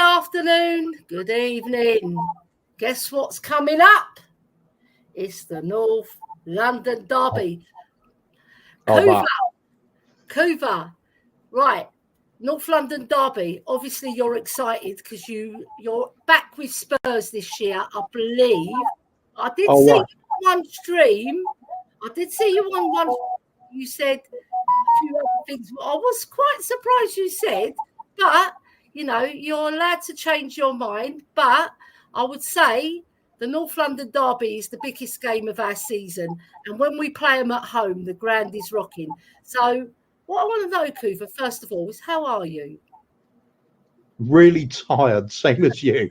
afternoon, good evening. Guess what's coming up? It's the North London Derby. Kuva, right. North London Derby. Obviously, you're excited because you're back with Spurs this year, I believe. I did see you on one stream. I did see you on one. You said a few other things. I was quite surprised you said, but you're allowed to change your mind. But I would say the North London Derby is the biggest game of our season, and when we play them at home, the ground is rocking. So, what I want to know, Kuva, first of all, is how are you? Really tired, same as you.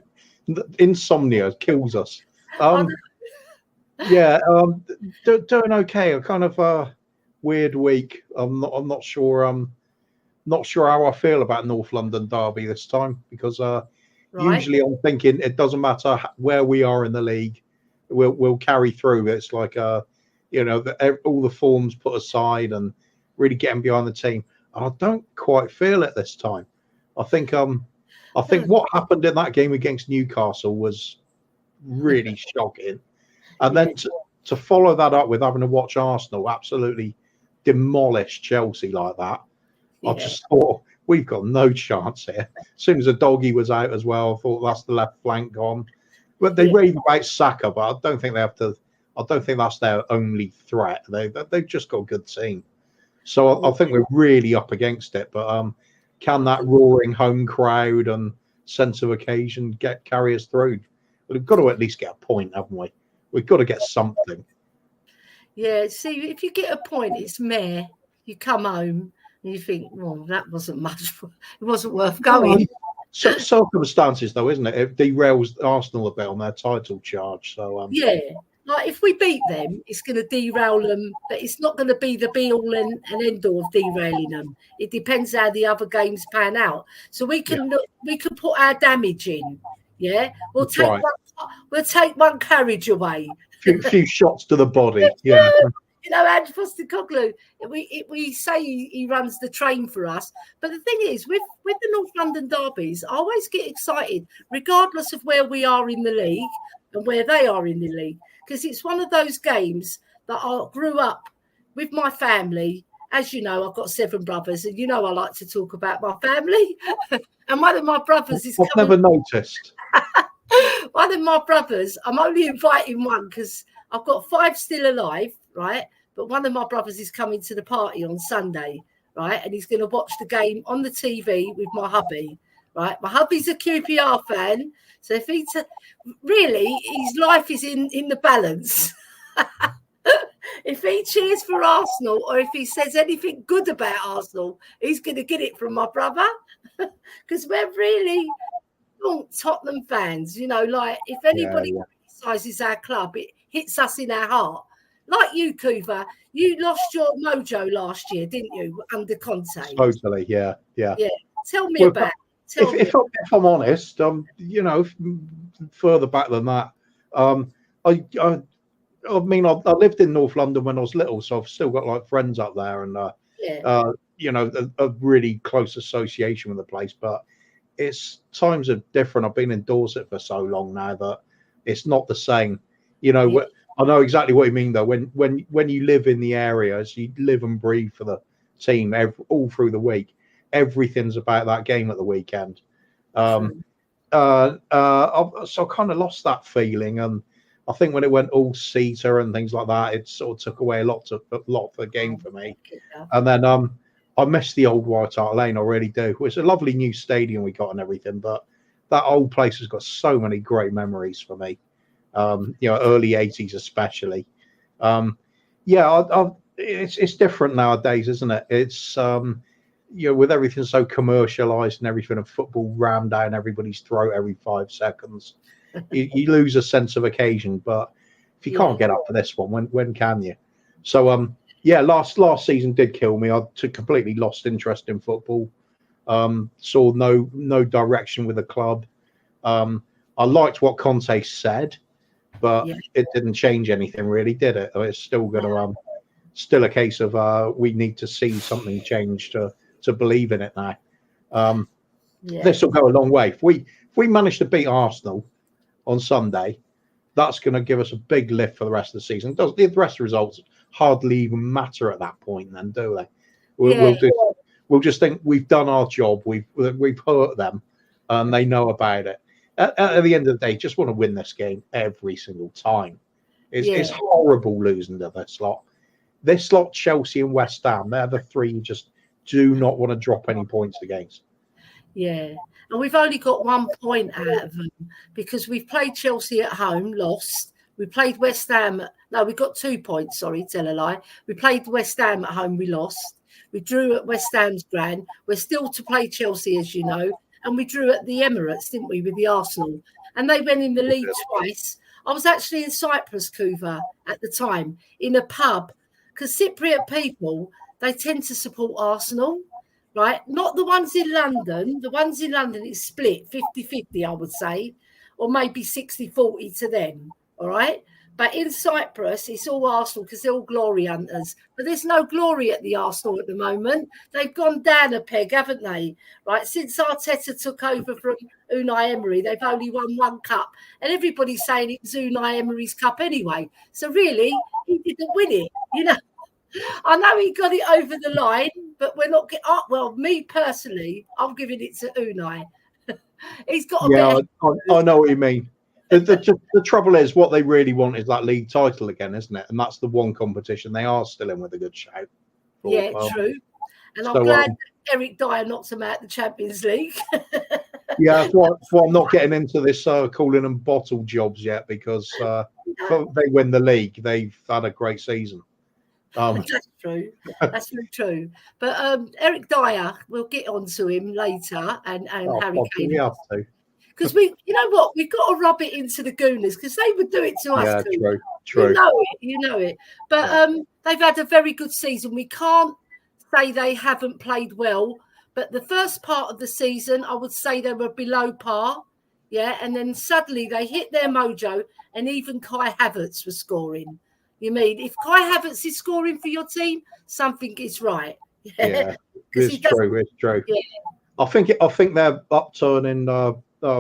Insomnia kills us. Doing okay. A kind of weird week. I'm not sure. Not sure how I feel about North London Derby this time because usually I'm thinking it doesn't matter where we are in the league, we'll carry through. It's like all the forms put aside and really getting behind the team. And I don't quite feel it this time. I think what happened in that game against Newcastle was really shocking. And then to follow that up with having to watch Arsenal absolutely demolish Chelsea like that, I just thought we've got no chance here. As soon as the doggy was out as well, I thought that's the left flank gone. But they rave about Saka, but I don't think they have to. I don't think that's their only threat. They've just got a good team. So I think we're really up against it. But can that roaring home crowd and sense of occasion carry us through? Well, we've got to at least get a point, haven't we? We've got to get something. Yeah, see, if you get a point, it's meh. You come home and you think, well, that wasn't much. It wasn't worth going. So circumstances, though, isn't it? It derails Arsenal a bit on their title charge. So like if we beat them, it's going to derail them, but it's not going to be the be-all and end-all of derailing them. It depends how the other games pan out. So we can put our damage in. Yeah, we'll take one carriage away. Few shots to the body. Yeah. Ange Postecoglou, we say he runs the train for us. But the thing is, with the North London derbies, I always get excited, regardless of where we are in the league and where they are in the league, because it's one of those games that I grew up with my family. As you know, I've got 7 brothers, and I like to talk about my family. And one of my brothers is coming. I've never noticed. One of my brothers, I'm only inviting one because I've got 5 still alive, right? But one of my brothers is coming to the party on Sunday, right? And he's going to watch the game on the TV with my hubby, right? My hubby's a QPR fan. So if really, his life is in the balance. If he cheers for Arsenal or if he says anything good about Arsenal, he's going to get it from my brother. Because we're really Tottenham fans, like if anybody criticizes our club, it hits us in our heart. Like you, Kuva, you lost your mojo last year, didn't you, under Conte? Totally, yeah. Tell me about it. If I'm honest, further back than that, I mean, I lived in North London when I was little, so I've still got like friends up there, and a really close association with the place. But times are different. I've been in Dorset for so long now that it's not the same. I know exactly what you mean, though. When you live in the areas, you live and breathe for the team all through the week. Everything's about that game at the weekend. So I kind of lost that feeling, and I think when it went all seater and things like that, it sort of took away a lot of the game for me. And then I miss the old White Hart Lane. I really do. It's a lovely new stadium we got and everything, but that old place has got so many great memories for me. Early 80s especially. It's different nowadays, isn't it? It's with everything so commercialized and everything, and football rammed down everybody's throat every 5 seconds, you lose a sense of occasion. But if you can't get up for this one, when can you? So last season did kill me. I completely lost interest in football. Saw no direction with the club. I liked what Conte said, but it didn't change anything really, did it? It's still going to still a case of we need to see something change to believe in it now. this will go a long way. If we manage to beat Arsenal on Sunday, that's going to give us a big lift for the rest of the season. The rest of the results hardly even matter at that point, then, do they? We'll just think we've done our job. We've hurt them, and they know about it. At the end of the day, just want to win this game every single time. It's horrible losing to this lot. This lot, Chelsea and West Ham, they're the three you just do not want to drop any points against. Yeah. And we've only got 1 point out of them because we've played Chelsea at home, lost. We played West Ham. No, we got 2 points. Sorry, tell a lie. We played West Ham at home. We lost. We drew at West Ham's ground. We're still to play Chelsea, as you know. And we drew at the Emirates, didn't we, with the Arsenal? And they went in the lead twice. I was actually in Cyprus, Kuva, at the time, in a pub. Because Cypriot people, they tend to support Arsenal. Right, not the ones in London. The ones in London is split 50-50, I would say, or maybe 60-40 to them. All right. But in Cyprus, it's all Arsenal because they're all glory hunters. But there's no glory at the Arsenal at the moment. They've gone down a peg, haven't they? Right. Since Arteta took over from Unai Emery, they've only won 1 cup. And everybody's saying it was Unai Emery's cup anyway. So really, he didn't win it, you know. I know he got it over the line, but we're not getting up. Well, me personally, I'm giving it to Unai. He's got a better. I know what you mean. The trouble is, what they really want is that league title again, isn't it? And that's the one competition they are still in with a good shout. True. And I'm glad that Eric Dyer knocked them out the Champions League. Yeah, that's why I'm not getting into this calling them bottle jobs yet, because they win the league. They've had a great season. That's true. That's very true. But Eric Dyer, we'll get on to him later, and Harry Kane. We have to. Because you know what, we've got to rub it into the Gooners because they would do it to us. Yeah, true. You know it. But they've had a very good season. We can't say they haven't played well, but the first part of the season, I would say they were below par. Yeah, and then suddenly they hit their mojo, and even Kai Havertz was scoring. You mean if Kai Havertz is scoring for your team, something is right. Yeah, it's true. Yeah. I think their upturn in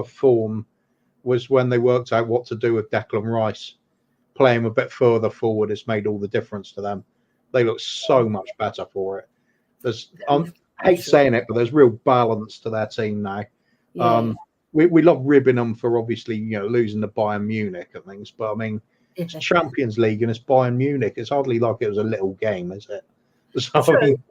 form was when they worked out what to do with Declan Rice. Playing a bit further forward has made all the difference to them. They look so much better for it. I hate saying it, but there's real balance to their team now. Yeah. We love ribbing them for obviously losing to Bayern Munich and things, but I mean. It's Champions League and it's Bayern Munich. It's hardly like it was a little game, is it? So I mean,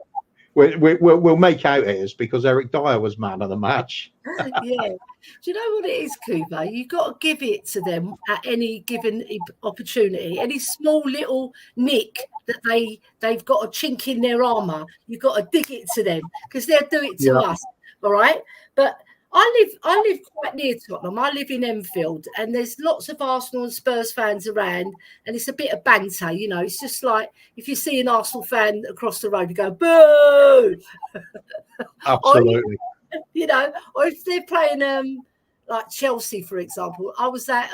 we'll make out it is because Eric Dyer was man of the match. Yeah. Do you know what it is, Cooper? You've got to give it to them at any given opportunity. Any small little nick that they've got a chink in their armour, you've got to dig it to them because they'll do it to us. All right? But I live quite near Tottenham. I live in Enfield, and there's lots of Arsenal and Spurs fans around, and it's a bit of banter, It's just like if you see an Arsenal fan across the road, you go, boo! Absolutely. Or if they're playing like Chelsea, for example. I was at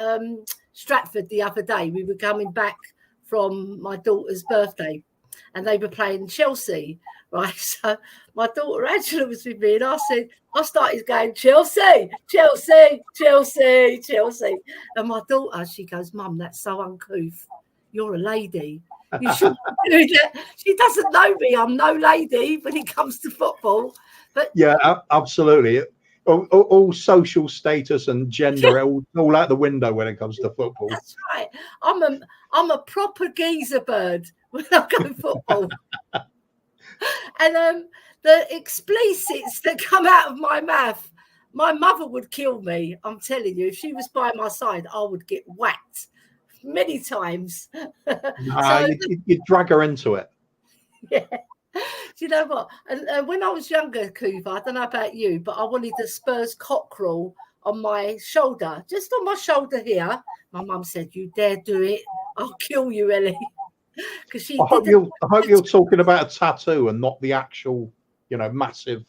Stratford the other day. We were coming back from my daughter's birthday, and they were playing Chelsea, right? So my daughter Angela was with me, and I started going, Chelsea, Chelsea, Chelsea, Chelsea. And my daughter, she goes, Mum, that's so uncouth. You're a lady. You shouldn't do that. She doesn't know me. I'm no lady when it comes to football. But yeah, absolutely. All social status and gender all out the window when it comes to football. That's right. I'm a proper geezer bird when I go football. And the explicits that come out of my mouth, my mother would kill me. I'm telling you, if she was by my side, I would get whacked many times. You drag her into it. Yeah. Do you know what? And when I was younger, Kuva, I don't know about you, but I wanted the Spurs cockerel on my shoulder, just on my shoulder here. My mum said, "You dare do it? I'll kill you, Ellie." Because I hope you're talking about a tattoo and not the actual, massive.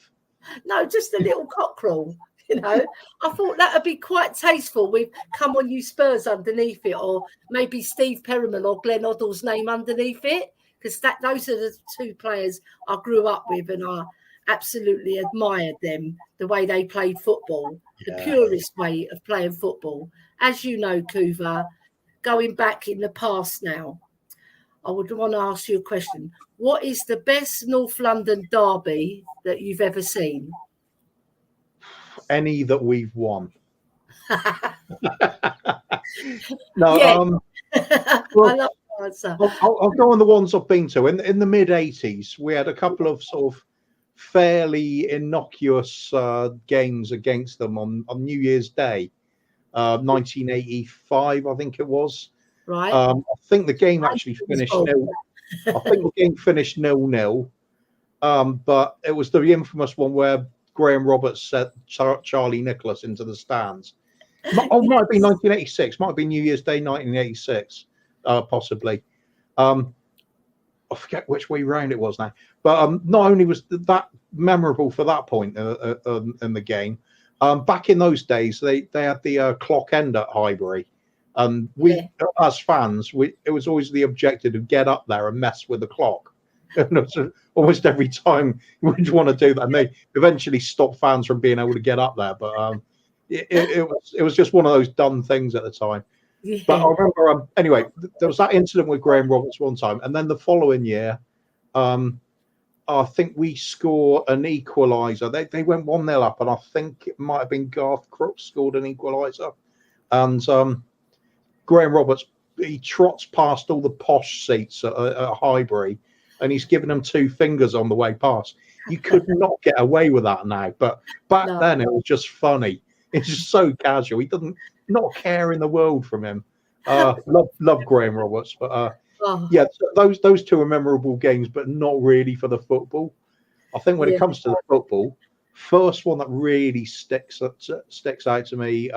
No, just a little cockerel. I thought that would be quite tasteful with "Come on, you Spurs" underneath it, or maybe Steve Perryman or Glenn Hoddle's name underneath it, because those are the two players I grew up with and I absolutely admired them, the way they played football, the purest way of playing football. As you know, Kuva, going back in the past now, I would want to ask you a question. What is the best North London derby that you've ever seen? Any that we've won. No, Yeah. well, I love the answer. I'll go on the ones I've been to. In the mid 80s, we had a couple of sort of fairly innocuous games against them on New Year's Day, 1985, I think it was. Right. I think the game actually finished nil. I think the game finished 0-0. But it was the infamous one where Graham Roberts set Charlie Nicholas into the stands. Might have been 1986. Might have been New Year's Day, 1986, possibly. I forget which way round it was now. But not only was that memorable for that point in the game, back in those days, they had the clock end at Highbury. And we, as fans, it was always the objective to get up there and mess with the clock. And almost every time we'd want to do that, and they eventually stopped fans from being able to get up there. But it was just one of those dumb things at the time. Yeah. But I remember anyway, there was that incident with Graham Roberts one time, and then the following year, I think we score an equaliser. They went 1-0 up, and I think it might have been Garth Crooks scored an equaliser, and Graham Roberts, he trots past all the posh seats at Highbury, and he's giving them 2 fingers on the way past. You could not get away with that now, but back then it was just funny. It's just so casual. He doesn't not care in the world from him. Love Graham Roberts, but yeah, those 2 are memorable games, but not really for the football. I think when it comes to the football, first one that really sticks out to me.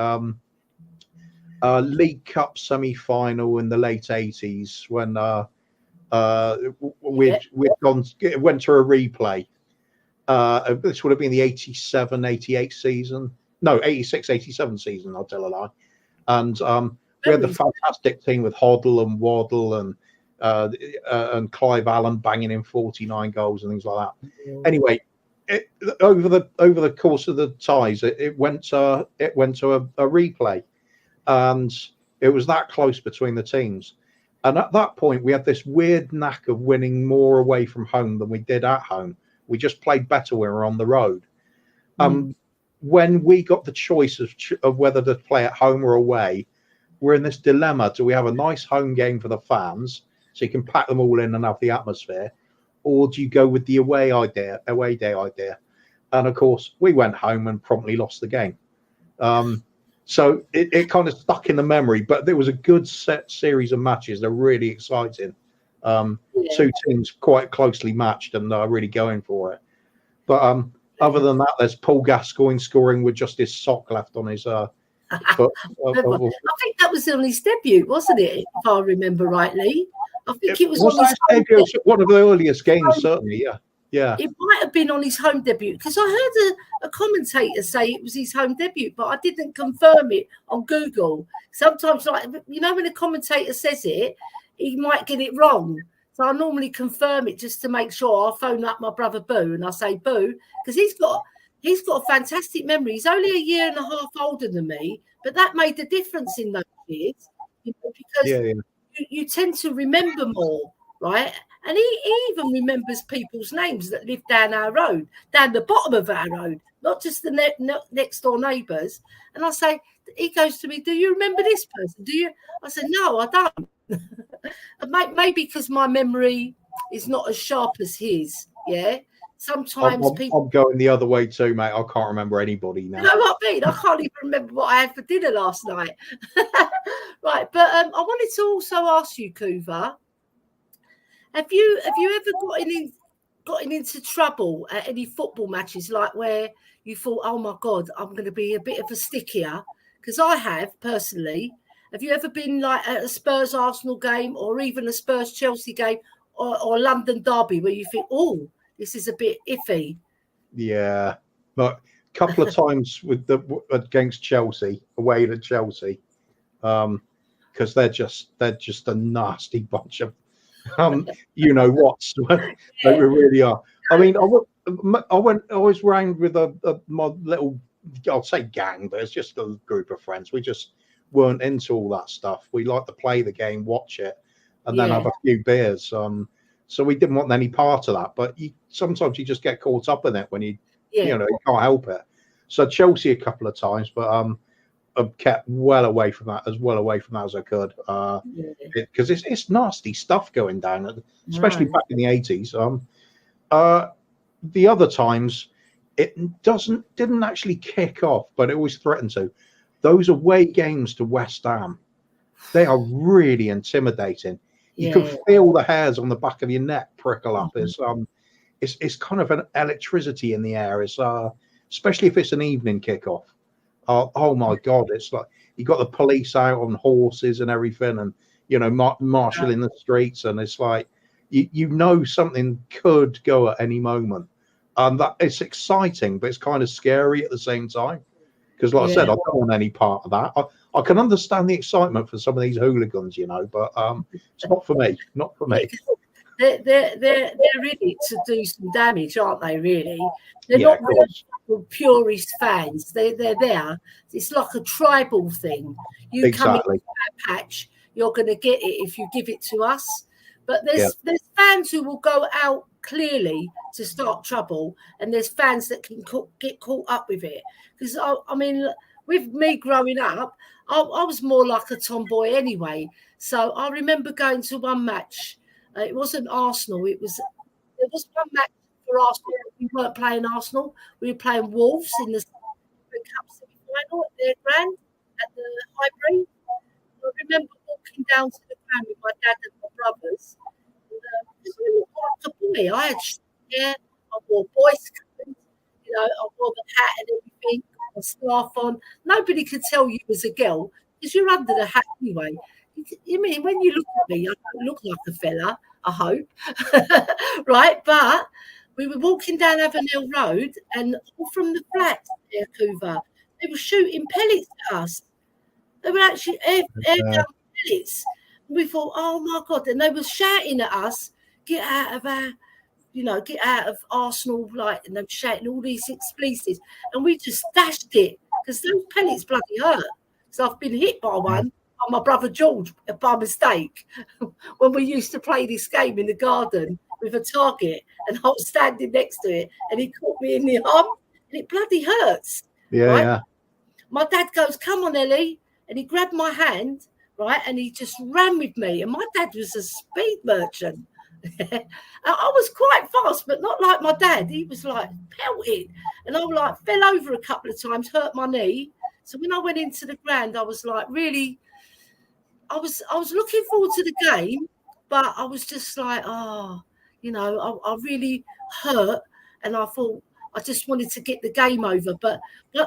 League Cup semi-final in the late 80s when went to a replay. This would have been the 87-88 season. No, 86-87 season, I'll tell a lie. And we had the fantastic team with Hoddle and Waddle and Clive Allen banging in 49 goals and things like that. Yeah. Anyway, over the course of the ties, it went to a replay. And it was that close between the teams. And at that point, we had this weird knack of winning more away from home than we did at home. We just played better when we were on the road. When we got the choice of whether to play at home or away, we're in this dilemma. Do we have a nice home game for the fans so you can pack them all in and have the atmosphere? Or do you go with the away day idea? And of course, we went home and promptly lost the game. So it kind of stuck in the memory, but there was a good set series of matches. They're really exciting. 2 teams quite closely matched and really going for it. But other than that, there's Paul Gascoigne scoring with just his sock left on his foot. I think that was on his debut, wasn't it? If I remember rightly. I think it was on his debut. One of the earliest games, certainly, yeah. Yeah, it might have been on his home debut because I heard a commentator say it was his home debut, but I didn't confirm it on Google. Sometimes, like when a commentator says it, he might get it wrong. So I normally confirm it just to make sure. I'll phone up my brother Boo and I say Boo because he's got a fantastic memory. He's only a year and a half older than me, but that made a difference in those years because you tend to remember more, right? And he even remembers people's names that live down our road, down the bottom of our road, not just the next door neighbours. And I say, he goes to me, do you remember this person? Do you? I said, no, I don't. Maybe because my memory is not as sharp as his. Yeah. Sometimes I'm going the other way too, mate. I can't remember anybody now. You know what I mean? I can't even remember what I had for dinner last night. Right. But I wanted to also ask you, Kuva, have you ever gotten into trouble at any football matches, like where you thought, oh my God, I'm going to be a bit of a stick here? Because I have personally. Have you ever been like at a Spurs Arsenal game or even a Spurs Chelsea game or London derby where you think, oh, this is a bit iffy? Yeah, but a couple of times against Chelsea, away to Chelsea, because they're just a nasty bunch of. They really are. I mean, I was round with my little, I'll say gang, but it's just a group of friends. We just weren't into all that stuff. We like to play the game, watch it, and then have a few beers. So we didn't want any part of that. But sometimes you just get caught up in it when you know, you can't help it. So Chelsea a couple of times, but I've kept well away from that as I could, because it's nasty stuff going down, especially back in the 80s. The other times it didn't actually kick off, but it always threatened to. Those away games to West Ham, they are really intimidating. You can feel the hairs on the back of your neck prickle up. It's kind of an electricity in the air. It's especially if it's an evening kickoff. Oh my God! It's like you got the police out on horses and everything, and you know, marshalling the streets, and it's like you know something could go at any moment. That it's exciting, but it's kind of scary at the same time. Because, like I said, I don't want any part of that. I can understand the excitement for some of these hooligans, you know, but it's not for me. Not for me. They're really to do some damage, aren't they? Really, they're not really purist fans. They're there. It's like a tribal thing. You come into that patch, you're going to get it if you give it to us. But there's fans who will go out clearly to start trouble, and there's fans that can get caught up with it. Because I mean, with me growing up, I was more like a tomboy anyway. So I remember going to one match. It wasn't Arsenal. There was one match for Arsenal. We weren't playing Arsenal. We were playing Wolves in the Cup semi-final at their ground at the Highbury. I remember walking down to the ground with my dad and my brothers. Because I looked like a boy. I had hair. I wore boy's you know, I wore the hat and everything, a scarf on. Nobody could tell you was a girl because you're under the hat anyway. You mean when you look at me, I don't look like a fella, I hope, right? But we were walking down Avenel Road, and all from the flats near Couva, they were shooting pellets at us. They were actually air gun pellets. And we thought, oh my God! And they were shouting at us, "Get out of our." You know, get out of Arsenal, like, and they're shouting all these expletives, and we just dashed it because those pellets bloody hurt. So I've been hit by one by my brother George by mistake when we used to play this game in the garden with a target, and I was standing next to it, and he caught me in the arm, and it bloody hurts. Right? My dad goes, "Come on, Ellie," and he grabbed my hand, right, and he just ran with me. And my dad was a speed merchant. I was quite fast, but not like my dad. He was like pelted, and I like fell over a couple of times, hurt my knee. So when I went into the ground, I was like really, I was looking forward to the game, but I was just like, you know, I really hurt, and I thought I just wanted to get the game over. But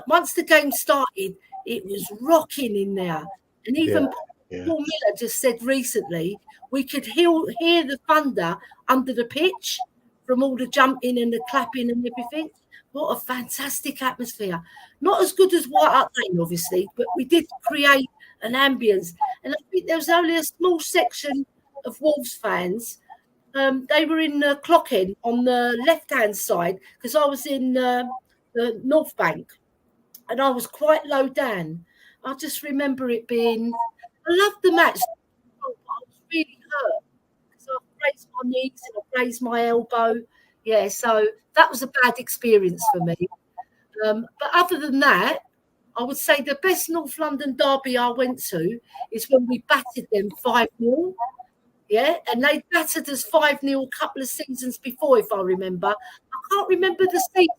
once the game started, it was rocking in there, and even Paul Miller just said recently, we could hear the thunder under the pitch from all the jumping and the clapping and everything. What a fantastic atmosphere. Not as good as White Hart Lane, obviously, but we did create an ambience. And I think there was only a small section of Wolves fans. They were in the clock end on the left-hand side because I was in the North Bank and I was quite low down. I just remember it being... I loved the match. I was really hurt because I raised my knees and I raised my elbow. Yeah, so that was a bad experience for me. But other than that, I would say the best North London derby I went to is when we battered them 5-0. Yeah, and they battered us 5-0 a couple of seasons before, if I remember. I can't remember the season.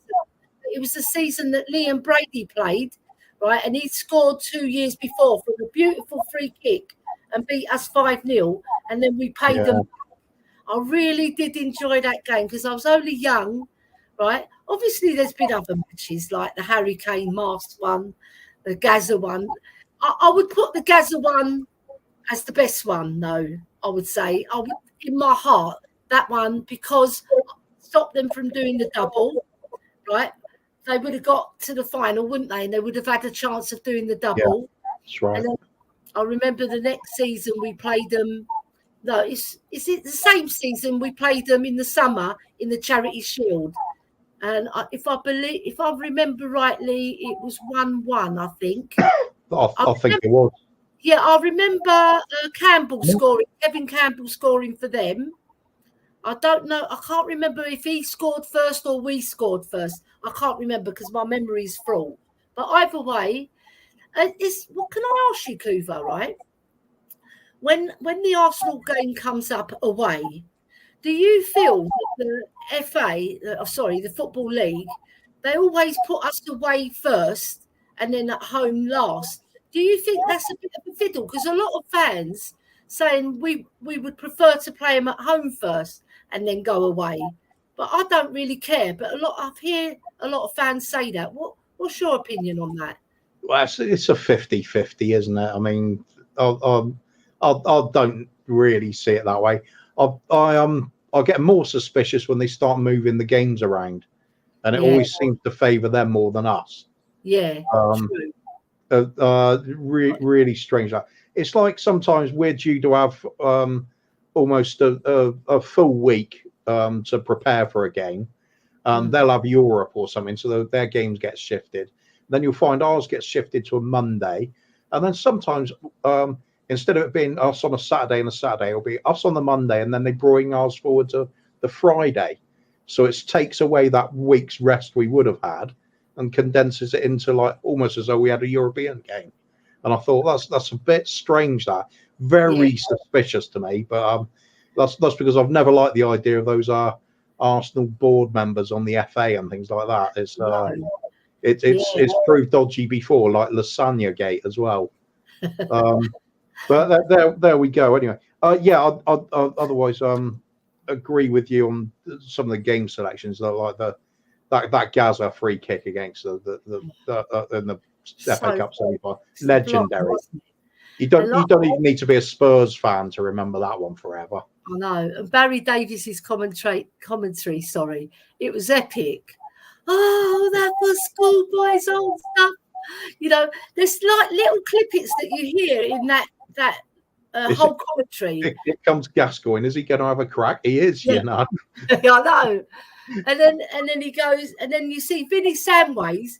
It was the season that Liam Brady played. Right, and he scored 2 years before from a beautiful free kick and beat us 5-0, and then we paid them. I really did enjoy that game because I was only young, right? Obviously, there's been other matches like the Harry Kane mask one, the Gaza one. I would put the Gaza one as the best one, though. I would say in my heart that one because it stopped them from doing the double, right? They would have got to the final, wouldn't they? And they would have had a chance of doing the double. Yeah, that's right. And then I remember the next season we played them. No, is it the same season we played them in the summer in the Charity Shield? And if I remember rightly, it was 1-1. I think. I think it was. Yeah, I remember Campbell scoring. Kevin Campbell scoring for them. I don't know. I can't remember if he scored first or we scored first. I can't remember because my memory is full. But either way, what can I ask you, Kuva? Right? When the Arsenal game comes up away, do you feel that the the Football League, they always put us away first and then at home last? Do you think that's a bit of a fiddle? Because a lot of fans saying we would prefer to play them at home first and then go away. But I don't really care. But I've heard a lot of fans say that. What's your opinion on that? Well, it's a 50-50, isn't it? I mean, I don't really see it that way. I get more suspicious when they start moving the games around, and it always seems to favour them more than us. Yeah, true. Really strange. It's like sometimes we're due to have almost a full week to prepare for a game. They'll have Europe or something, so their games get shifted. Then you'll find ours gets shifted to a Monday, and then sometimes instead of it being us on a Saturday, it'll be us on the Monday, and then they bring ours forward to the Friday. So it takes away that week's rest we would have had and condenses it into like almost as though we had a European game. And I thought that's a bit strange. That very suspicious to me. But that's because I've never liked the idea of those Arsenal board members on the FA and things like that. It's proved dodgy before, like Lasagna Gate as well. But there we go. Anyway, I otherwise agree with you on some of the game selections, like that Gaza free kick against the in the FA Cup semi-final, legendary. You don't even need to be a Spurs fan to remember that one forever. I know. And Barry Davies's commentary, it was epic. Oh, that was schoolboys old stuff. You know, there's like little clippets that you hear in that whole commentary. Here comes Gascoigne. Is he going to have a crack? He is, you know. I know. And then he goes, and then you see Vinny Samways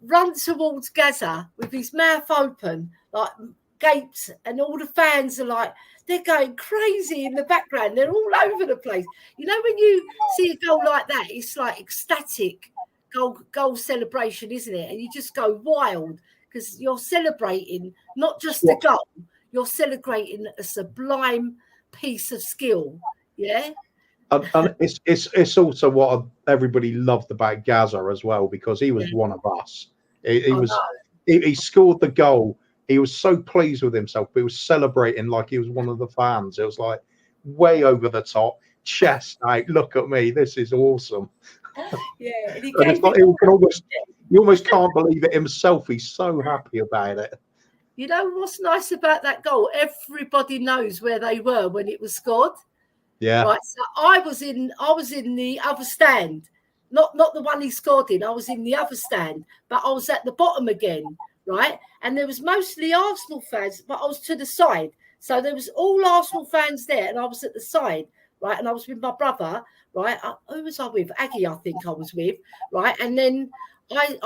run towards Gaza with his mouth open, like gapes, and all the fans are like, they're going crazy in the background. They're all over the place. You know, when you see a goal like that, it's like ecstatic goal celebration, isn't it? And you just go wild because you're celebrating not just the goal, you're celebrating a sublime piece of skill. Yeah. And it's also what everybody loved about Gaza as well, because he was one of us. He scored the goal. He was so pleased with himself, but he was celebrating like he was one of the fans. It was like way over the top, chest out. Look at me, this is awesome. Yeah, and it's like you almost can't believe it himself. He's so happy about it. You know what's nice about that goal? Everybody knows where they were when it was scored. Yeah. Right. So I was in the other stand, not the one he scored in. I was in the other stand, but I was at the bottom again. Right. And there was mostly Arsenal fans, but I was to the side. So there was all Arsenal fans there, and I was at the side. Right. And I was with my brother. Right. Who was I with? Aggie, I think I was with. Right. And then I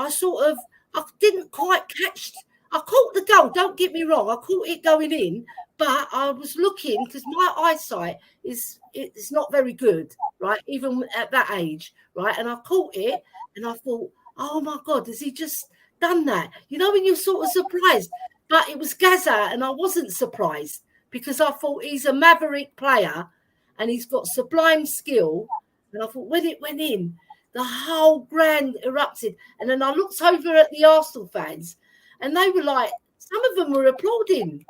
didn't quite catch. I caught the goal. Don't get me wrong. I caught it going in, but I was looking because my eyesight it's not very good, right? Even at that age, right? And I caught it, and I thought, oh my God, has he just done that? You know, when you're sort of surprised, but it was Gaza, and I wasn't surprised because I thought he's a maverick player, and he's got sublime skill. And I thought when it went in, the whole ground erupted, and then I looked over at the Arsenal fans. And they were like, some of them were applauding.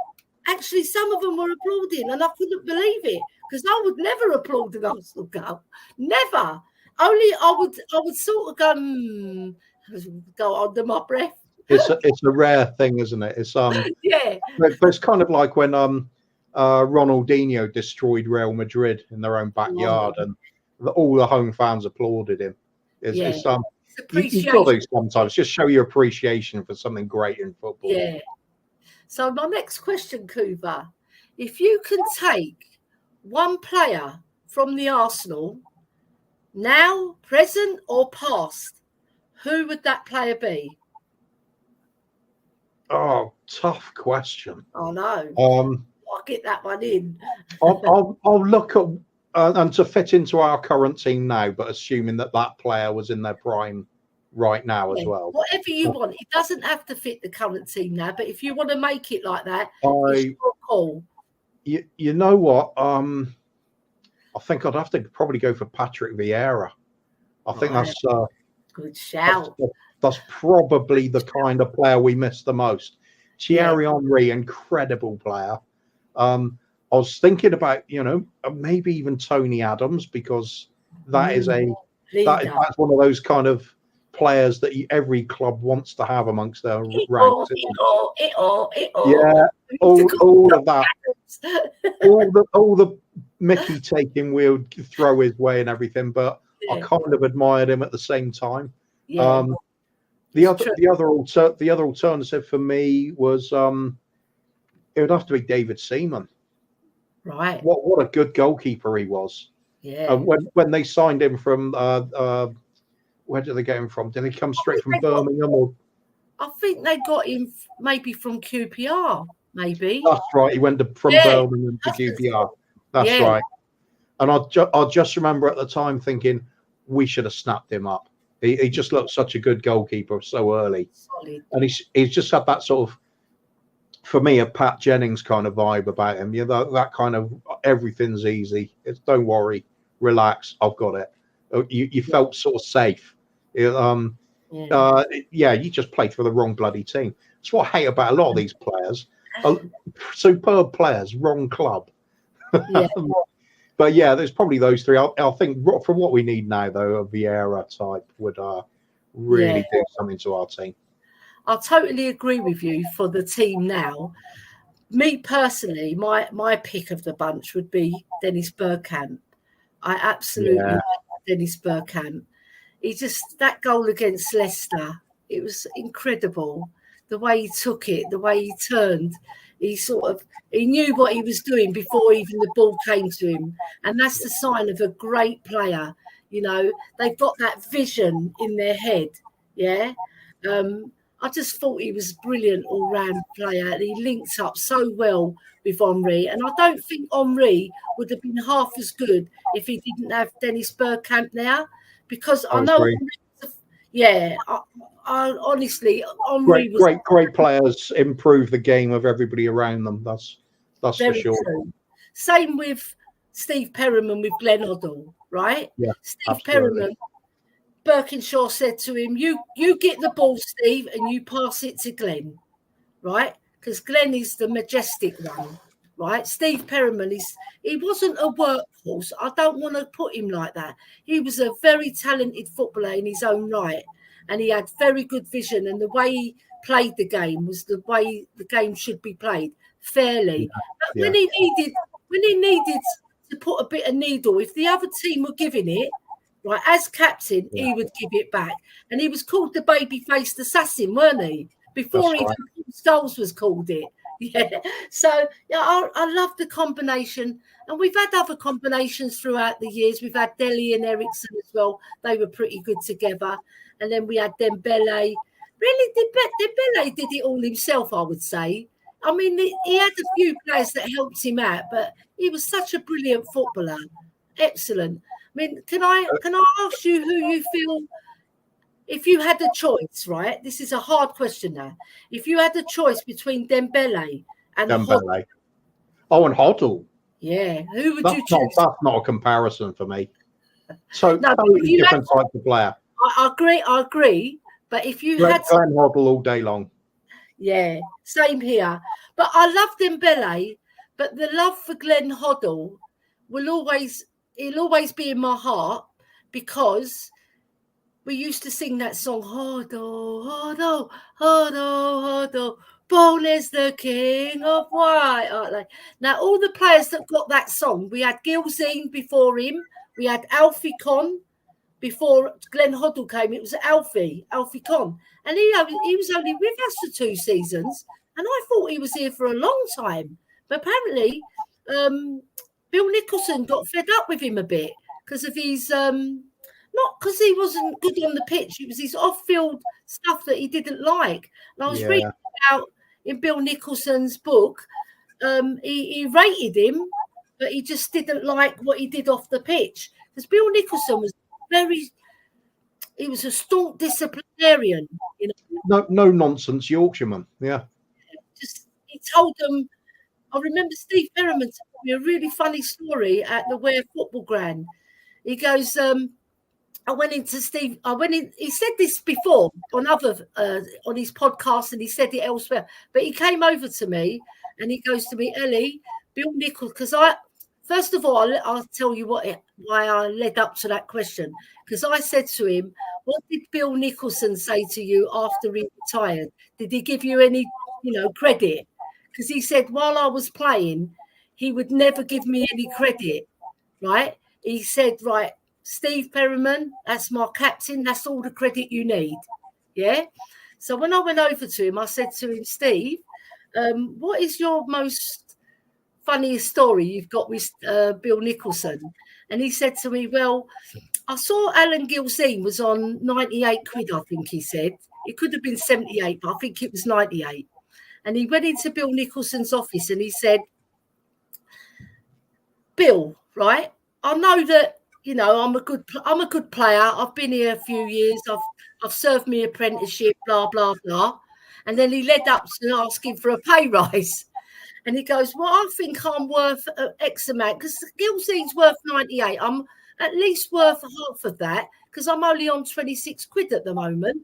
Actually, some of them were applauding, and I couldn't believe it because I would never applaud an Arsenal goal. Never. Only I would sort of go under my breath. It's a rare thing, isn't it? It's yeah. But it's kind of like when Ronaldinho destroyed Real Madrid in their own backyard, and all the home fans applauded him. You got to sometimes just show your appreciation for something great in football. Yeah. So my next question, Kuva, if you can take one player from the Arsenal, Now, present or past? Who would that player be? Oh, tough question. Oh no, I'll get that one in. I'll look at and to fit into our current team now, but assuming that player was in their prime right now as well. Whatever you want. It doesn't have to fit the current team now, but if you want to make it like that, it's your call. You know what? I think I'd have to probably go for Patrick Vieira. I think that's good shout. That's probably the kind of player we miss the most. Thierry Henry, incredible player. I was thinking about, maybe even Tony Adams, because that's one of those kind of players that every club wants to have amongst their ranks. Yeah, all of that, all the Mickey taking we'll throw his way and everything, but I kind of admired him at the same time. The other alternative for me was it would have to be David Seaman. Right. What a good goalkeeper he was. Yeah. When they signed him from where did they get him from? Did he come straight from Birmingham? I think they got him maybe from QPR. Maybe. That's right. He went from Birmingham to QPR. That's right. And I just remember at the time thinking we should have snapped him up. He just looked such a good goalkeeper so early. Solid. And he's just had that sort of, for me, a Pat Jennings kind of vibe about him. That kind of everything's easy. Don't worry, relax. I've got it. You felt sort of safe. You just played for the wrong bloody team. That's what I hate about a lot of these players. Superb players, wrong club. Yeah. But yeah, there's probably those three. I think for what we need now, though, a Vieira type would really do something to our team. I totally agree with you for the team now. Me personally, my pick of the bunch would be Dennis Bergkamp. I absolutely love Dennis Bergkamp. That goal against Leicester, it was incredible. The way he took it, the way he turned. He knew what he was doing before even the ball came to him. And that's the sign of a great player. They've got that vision in their head. Yeah. I just thought he was a brilliant all-round player. And he linked up so well with Henry. And I don't think Henry would have been half as good if he didn't have Dennis Bergkamp now. Because I know, I honestly, Henry great players improve the game of everybody around them. That's for sure. True. Same with Steve Perryman with Glenn Hoddle, right? Yeah, Steve Perryman, Birkinshaw said to him, "You get the ball, Steve, and you pass it to Glenn, right? Because Glenn is the majestic one, right? Steve Perryman he wasn't a workhorse. I don't want to put him like that. He was a very talented footballer in his own right. And he had very good vision, and the way he played the game was the way the game should be played, fairly. But when he needed to put a bit of needle, if the other team were giving it, right, as captain, he would give it back. And he was called the baby-faced assassin, weren't he? Before even Scholes was called it. Yeah. So I love the combination. And we've had other combinations throughout the years. We've had Dele and Ericsson as well. They were pretty good together. And then we had Dembele. Really, Dembele did it all himself, I would say. I mean, he had a few players that helped him out, but he was such a brilliant footballer. Excellent. I mean, can I ask you who you feel, if you had a choice, right? This is a hard question now. If you had a choice between Dembele and Hoddle. Oh, and Hoddle. Yeah. Who would you choose? That's not a comparison for me. So totally different type of player. I agree. But if you had Glenn Hoddle all day long. Yeah, same here. But I love Dembele, but the love for Glenn Hoddle he'll always be in my heart, because we used to sing that song, Hoddle, Hoddle, Hoddle, Hoddle, Ball is the king of white. Now, all the players that got that song, we had Gilzine before him, we had Alfie Conn. Before Glenn Hoddle came, it was Alfie Conn. And he was only with us for 2 seasons. And I thought he was here for a long time. But apparently, Bill Nicholson got fed up with him a bit because of his not because he wasn't good on the pitch. It was his off-field stuff that he didn't like. And I was reading about in Bill Nicholson's book. He rated him, but he just didn't like what he did off the pitch. Because Bill Nicholson was he was a staunch disciplinarian, you know. No nonsense Yorkshireman. Yeah. Just he told them. I remember Steve Perriman told me a really funny story at the Ware football ground. He goes, I went in. He said this before on on his podcast, and he said it elsewhere. But he came over to me and he goes to me, Ellie, Bill Nichols, because first of all, I'll tell you why I led up to that question. Because I said to him, what did Bill Nicholson say to you after he retired? Did he give you any, credit? Because he said while I was playing, he would never give me any credit, right? He said, right, Steve Perriman, that's my captain. That's all the credit you need, yeah? So when I went over to him, I said to him, Steve, what is your most funniest story you've got with Bill Nicholson? And he said to me, well, I saw Alan Gilseen was on 98 quid, I think he said. It could have been 78, but I think it was 98. And he went into Bill Nicholson's office and he said, Bill, right, I know that, I'm a good player. I've been here a few years. I've served my apprenticeship, blah, blah, blah. And then he led up to asking for a pay rise. And he goes, well, I think I'm worth X amount because Gilseen's worth 98. I'm at least worth half of that because I'm only on 26 quid at the moment.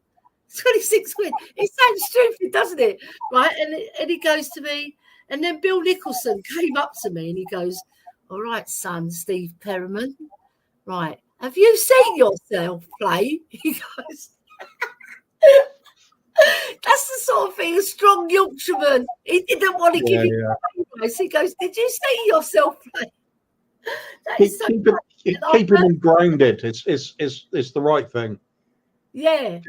26 quid. It sounds stupid, doesn't it? Right. And he goes to me, and then Bill Nicholson came up to me and he goes, all right, son, Steve Perriman. Right. Have you seen yourself play? He goes, that's the sort of thing a strong Yorkshireman. He didn't want to give you advice. He goes, did you see yourself play? That is so keep him grounded. It's the right thing. Yeah.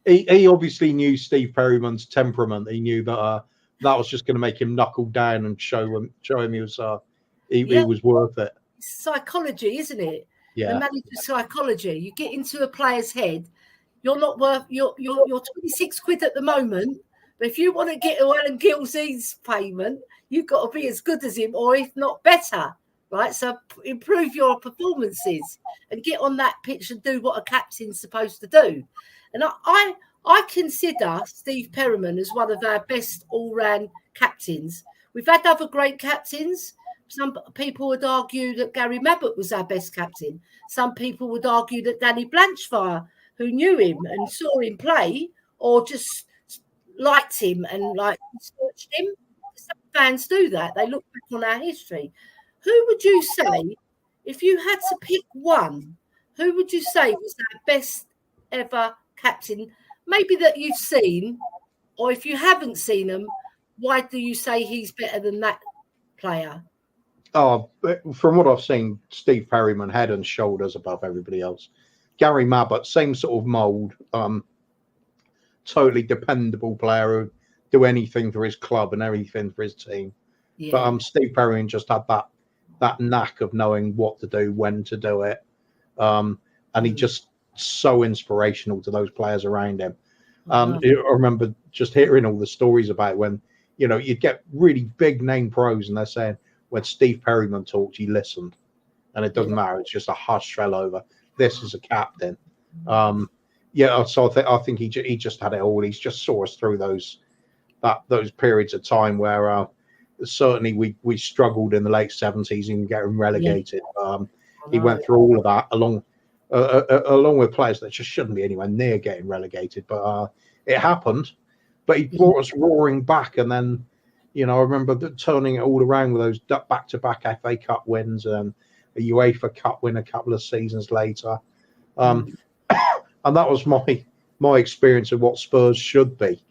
He obviously knew Steve Perriman's temperament. He knew that that was just going to make him knuckle down and show him he was worth it. It's psychology, isn't it? Yeah. The manager's psychology. You get into a player's head. You're not worth. You're 26 quid at the moment. But if you want to get Alan Gilsey's payment, you've got to be as good as him, or if not better. Right, so improve your performances and get on that pitch and do what a captain's supposed to do. And I consider Steve Perriman as one of our best all-round captains. We've had other great captains. Some people would argue that Gary Mabbott was our best captain. Some people would argue that Danny Blanchfire, who knew him and saw him play, or just liked him and searched him. Some fans do that. They look back on our history. Who would you say, if you had to pick one, who would you say was our best ever captain? Maybe that you've seen, or if you haven't seen him, why do you say he's better than that player? Oh, from what I've seen, Steve Perriman head and shoulders above everybody else. Gary Mabbott, same sort of mould, totally dependable player who do anything for his club and everything for his team. Yeah. But Steve Perriman just had that knack of knowing what to do, when to do it. And he just so inspirational to those players around him. I remember just hearing all the stories about when, you'd get really big name pros and they're saying, when Steve Perriman talked, you listened. And it doesn't matter. It's just a hush fell over. This is a captain. So I think he just had it all. He's just saw us through those periods of time where certainly we struggled in the late 70s in getting relegated. He went through all of that along with players that just shouldn't be anywhere near getting relegated, but it happened. But he brought us roaring back, and then I remember turning it all around with those back-to-back FA Cup wins and a UEFA Cup win a couple of seasons later, and that was my experience of what Spurs should be.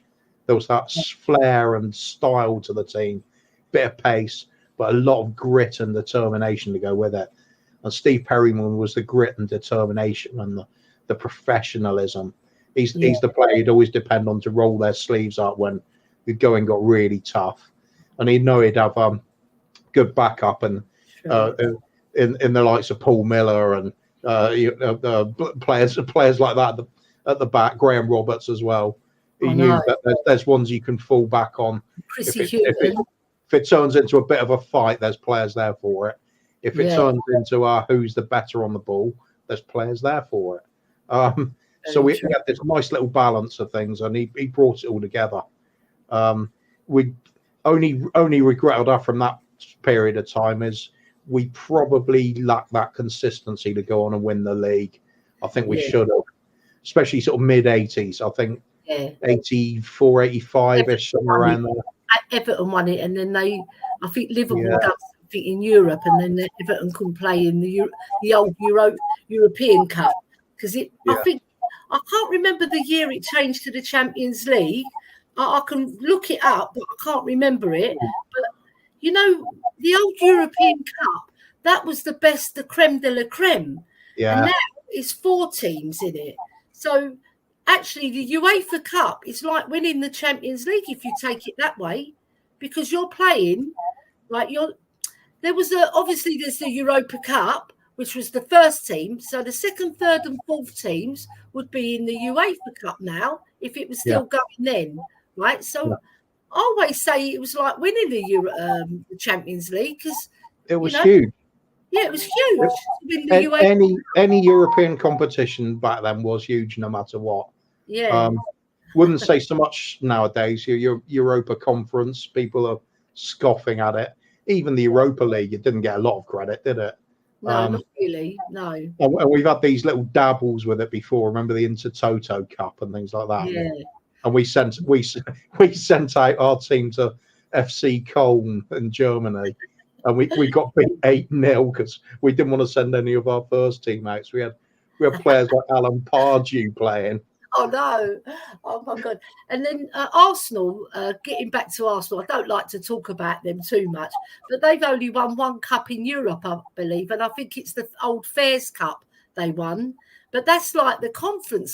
There was that flair and style to the team. Bit of pace, but a lot of grit and determination to go with it. And Steve Perriman was the grit and determination and the professionalism. He's the player you'd always depend on to roll their sleeves up when the going got really tough. And he'd know he'd have good backup and in the likes of Paul Miller and Players like that at the back, Graham Roberts as well. He knew that there's ones you can fall back on. If it turns into a bit of a fight, there's players there for it. If it turns into who's the better on the ball, there's players there for it. So we had this nice little balance of things, and he brought it all together. We only regret I have from that period of time is we probably lacked that consistency to go on and win the league. I think we should have, especially sort of mid 80s. I think 84, 85-ish, somewhere around there. Everton won it, and then I think Liverpool done something in Europe, and then Everton couldn't play in the old European Cup because I can't remember the year it changed to the Champions League. I can look it up, but I can't remember it. But you know, the old European Cup, that was the best, the creme de la creme. Yeah. And now it's 4 teams in it. So actually, the UEFA Cup is like winning the Champions League if you take it that way, because you're playing like obviously there's the Europa Cup, which was the first team. So the second, third, and fourth teams would be in the UEFA Cup now if it was still going then, right? So I always say it was like winning the Champions League because it was huge. Yeah, it was huge. To win any European competition back then was huge, no matter what. Yeah. Wouldn't say so much nowadays. Your Europa Conference, people are scoffing at it. Even the Europa League, it didn't get a lot of credit, did it? No, not really. No. And we've had these little dabbles with it before. Remember the Intertoto Cup and things like that. Yeah. And we sent out our team to FC Köln in Germany, and we got beat 8-0 because we didn't want to send any of our first team out. So we had players like Alan Pardew playing. Oh no! Oh my God! And then Arsenal. Getting back to Arsenal, I don't like to talk about them too much, but they've only won 1 cup in Europe, I believe, and I think it's the old Fairs Cup they won. But that's like the Conference